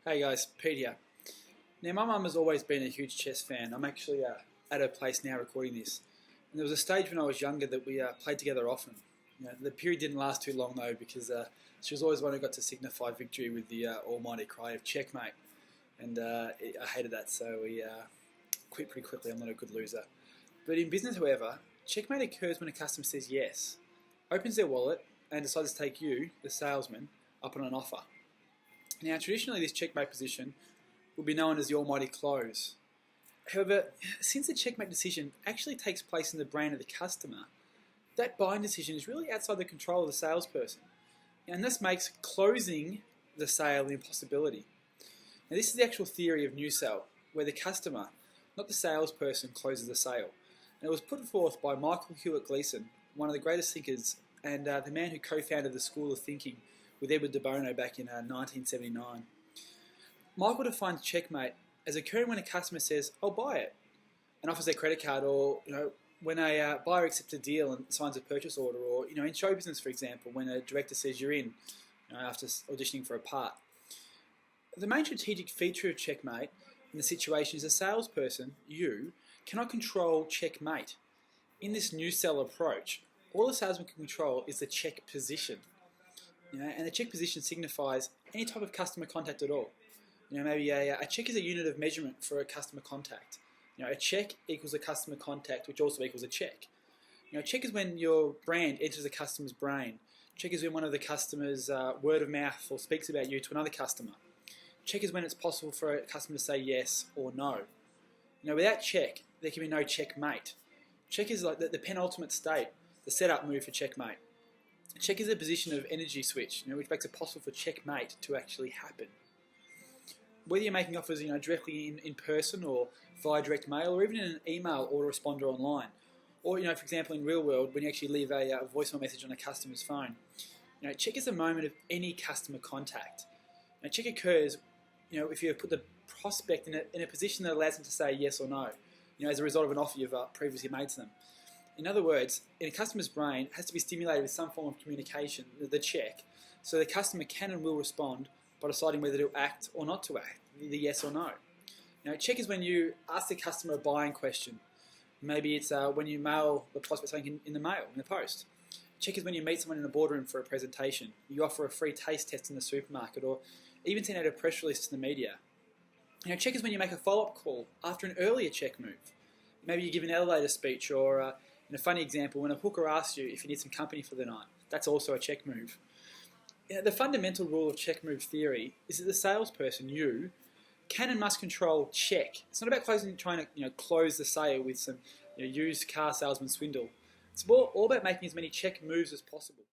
Hey guys, Pete here. Now my mum has always been a huge chess fan. I'm actually at her place now recording this. And there was a stage when I was younger that we played together often. The period didn't last too long though because she was always one who got to signify victory with the almighty cry of checkmate. And I hated that, so we quit pretty quickly. I'm not a good loser. But in business, however, checkmate occurs when a customer says yes, opens their wallet and decides to take you, the salesman, up on an offer. Now, traditionally, this checkmate position will be known as the almighty close. However, since the checkmate decision actually takes place in the brain of the customer, that buying decision is really outside the control of the salesperson. And this makes closing the sale an impossibility. Now, this is the actual theory of new sell, where the customer, not the salesperson, closes the sale. And it was put forth by Michael Hewitt Gleason, one of the greatest thinkers, and the man who co-founded the School of Thinking with Edward de Bono back in 1979. Michael defines checkmate as occurring when a customer says, "I'll buy it," and offers their credit card, or when a buyer accepts a deal and signs a purchase order, or in show business, for example, when a director says you're in after auditioning for a part. The main strategic feature of checkmate in the situation is a salesperson, you, cannot control checkmate. In this new sell approach, all the salesman can control is the check position. And the check position signifies any type of customer contact at all. Maybe a check is a unit of measurement for a customer contact. A check equals a customer contact, which also equals a check. Check is when your brand enters a customer's brain. Check is when one of the customers word of mouth or speaks about you to another customer. Check is when it's possible for a customer to say yes or no. Without check, there can be no checkmate. Check is like the penultimate state, the setup move for checkmate. Check is a position of energy switch, which makes it possible for checkmate to actually happen. Whether you're making offers, directly in person or via direct mail, or even in an email autoresponder online, or for example in real world when you actually leave a voicemail message on a customer's phone. Check is a moment of any customer contact. Check occurs, if you put the prospect in a position that allows them to say yes or no, as a result of an offer you've previously made to them. In other words, in a customer's brain, it has to be stimulated with some form of communication, the check, so the customer can and will respond by deciding whether to act or not to act, the yes or no. Check is when you ask the customer a buying question. Maybe it's when you mail the prospect something in the mail, in the post. Check is when you meet someone in a boardroom for a presentation. You offer a free taste test in the supermarket, or even send out a press release to the media. Check is when you make a follow-up call after an earlier check move. Maybe you give an elevator speech, or in a funny example, when a hooker asks you if you need some company for the night. That's also a check move. The fundamental rule of check move theory is that the salesperson, you, can and must control check. It's not about trying to close the sale with some used car salesman swindle. It's all about making as many check moves as possible.